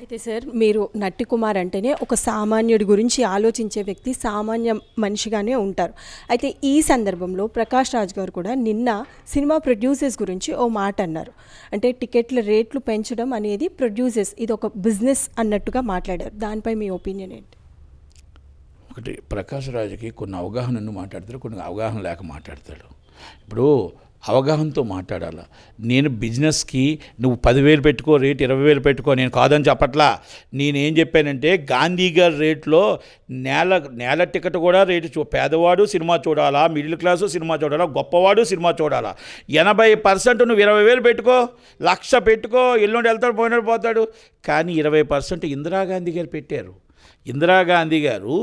అయితే సార్ మీరు నట్టి కుమార్ అంటేనే ఒక సామాన్యుడి గురించి ఆలోచించే వ్యక్తి సామాన్య మనిషిగానే ఉంటారు. అయితే ఈ సందర్భంలో ప్రకాష్ రాజ్ గారు కూడా నిన్న సినిమా ప్రొడ్యూసర్స్ గురించి ఓ మాట అన్నారు. అంటే టికెట్ల రేట్లు పెంచడం అనేది ప్రొడ్యూసర్స్ ఇది ఒక బిజినెస్ అన్నట్టుగా మాట్లాడారు. దానిపై మీ ఒపీనియన్ ఏంటి? ఒకటి, ప్రకాష్ రాజ్కి కొన్ని అవగాహనను మాట్లాడతాడు, కొన్ని అవగాహన లేక మాట్లాడతాడు. ఇప్పుడు అవగాహనతో మాట్లాడాల. నేను బిజినెస్కి నువ్వు 10,000 పెట్టుకో, రేట్ 20,000 పెట్టుకో, నేను కాదని చెప్పట్లా. నేనేం చెప్పానంటే గాంధీ గారి రేట్లో నేల టికెట్ కూడా రేటు పేదవాడు సినిమా చూడాలా, మిడిల్ క్లాసు సినిమా చూడాలా, గొప్పవాడు సినిమా చూడాలా. 80% నువ్వు 20,000 పెట్టుకో, 1,00,000 పెట్టుకో, ఎల్లుండి వెళ్తాడు పోయినాడు పోతాడు. కానీ 20% ఇందిరాగాంధీ గారు పెట్టారు. ఇందిరాగాంధీ గారు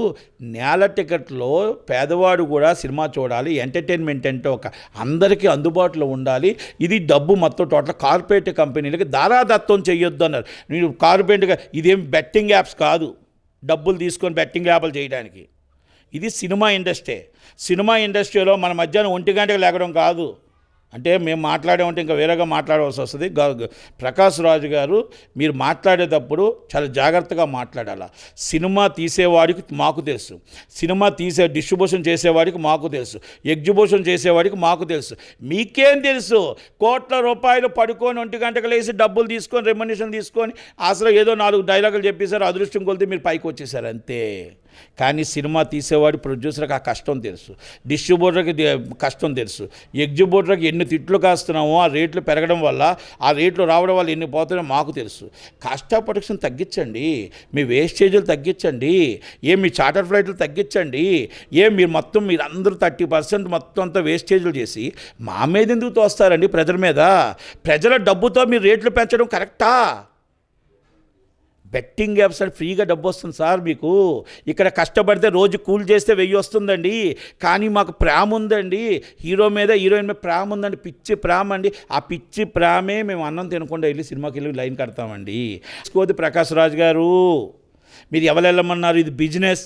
నేల టికెట్లో పేదవాడు కూడా సినిమా చూడాలి, ఎంటర్టైన్మెంట్ అంటే ఒక అందరికీ అందుబాటులో ఉండాలి, ఇది డబ్బు మొత్తం టోటల్ కార్పొరేట్ కంపెనీలకి దారాదత్తం చేయొద్దు అన్నారు. నేను కార్పొరేట్గా ఇదేం బెట్టింగ్ యాప్స్ కాదు, డబ్బులు తీసుకొని బెట్టింగ్ యాప్లు చేయడానికి. ఇది సినిమా ఇండస్ట్రీ. సినిమా ఇండస్ట్రీలో మన మధ్యాహ్నం 1 గంటకు లేకడం కాదు. అంటే మేము మాట్లాడేమంటే ఇంకా వేరేగా మాట్లాడవలసి వస్తుంది. ప్రకాష్ రాజ్ గారు మీరు మాట్లాడేటప్పుడు చాలా జాగ్రత్తగా మాట్లాడాలి. సినిమా తీసేవాడికి మాకు తెలుసు, సినిమా డిస్ట్రిబ్యూషన్ చేసేవాడికి మాకు తెలుసు, ఎగ్జిబిషన్ చేసేవాడికి మాకు తెలుసు. మీకేం తెలుసు? కోట్ల రూపాయలు పడుకొని 1 గంటకు లేసి డబ్బులు తీసుకొని రెమ్యునరేషన్ తీసుకొని అసలు ఏదో 4 డైలాగులు చెప్పేశారు, అదృష్టం కొలితే మీరు పైకి వచ్చేసారు అంతే. కానీ సినిమా తీసేవాడు ప్రొడ్యూసర్కి ఆ కష్టం తెలుసు, డిస్ట్రిబ్యూటర్కి కష్టం తెలుసు, ఎగ్జిబ్యూటర్కి ఎన్ని తిట్లు కాస్తున్నామో ఆ రేట్లు పెరగడం వల్ల, ఆ రేట్లు రావడం వల్ల ఎన్ని పోతున్నాయో మాకు తెలుసు. కాస్ట్ ఆఫ్ ప్రొడక్షన్ తగ్గించండి, మీ వేస్టేజీలు తగ్గించండి, మీ చార్టర్ ఫ్లైట్లు తగ్గించండి. మీరు అందరూ 30% మొత్తం అంతా వేస్టేజీలు చేసి మా మీద ఎందుకు తోస్తారండి? ప్రజల మీద, ప్రజల డబ్బుతో మీరు రేట్లు పెంచడం కరెక్టా? బెట్టింగ్ యాప్స్ అంటే ఫ్రీగా డబ్బు వస్తుంది సార్ మీకు. ఇక్కడ కష్టపడితే రోజు కూల్ చేస్తే 1000 వస్తుందండి. కానీ మాకు ప్రేమ ఉందండి, హీరో మీద హీరోయిన్ మీద ప్రేమ ఉందండి, పిచ్చి ప్రేమ అండి. ఆ పిచ్చి ప్రేమే మేము అన్నం తినకుండా వెళ్ళి సినిమాకి వెళ్ళి లైన్ కడతామండి. కోది ప్రకాష్ రాజ్ గారు, మీరు ఎవరు వెళ్ళమన్నారు? ఇది బిజినెస్.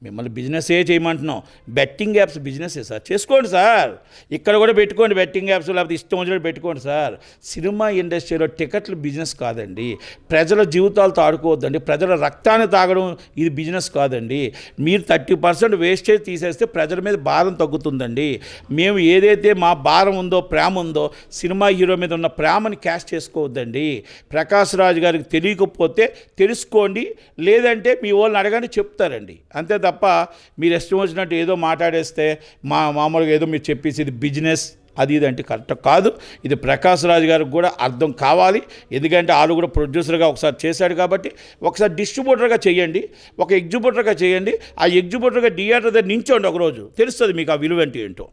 మిమ్మల్ని బిజినెసే చేయమంటున్నాం. బెట్టింగ్ యాప్స్ బిజినెసే సార్, చేసుకోండి సార్. ఇక్కడ కూడా పెట్టుకోండి బెట్టింగ్ యాప్స్, లేకపోతే ఇష్టం వచ్చినట్టు పెట్టుకోండి సార్. సినిమా ఇండస్ట్రీలో టికెట్లు బిజినెస్ కాదండి, ప్రజల జీవితాలతో ఆడుకోవద్దండి, ప్రజల రక్తాన్ని తాగడం ఇది బిజినెస్ కాదండి. మీరు 30% వేస్టేజ్ తీసేస్తే ప్రజల మీద భారం తగ్గుతుందండి. మేము ఏదైతే మా భారం ఉందో, ప్రేమ ఉందో, సినిమా హీరో మీద ఉన్న ప్రేమని క్యాష్ చేసుకోవద్దండి. ప్రకాష్ రాజ్ గారికి తెలియకపోతే తెలుసుకోండి, లేదంటే మీ వాళ్ళని అడగండి, చెప్తారండి. అంతే తప్ప మీరు ఇష్టం వచ్చినట్టు ఏదో మాట్లాడేస్తే మామూలుగా ఏదో మీరు చెప్పేసి ఇది బిజినెస్ అది ఇది అంటే కరెక్ట్ కాదు. ఇది ప్రకాష్ రాజ్ గారికి కూడా అర్థం కావాలి. ఎందుకంటే వాళ్ళు కూడా ప్రొడ్యూసర్గా ఒకసారి చేశాడు కాబట్టి ఒకసారి డిస్ట్రిబ్యూటర్గా చేయండి, ఒక ఎగ్జిబ్యూటర్గా చేయండి. ఆ ఎగ్జిబ్యూటర్గా థియేటర్ దగ్గర నించోండి, ఒకరోజు తెలుస్తుంది మీకు ఆ విలువ ఏంటో.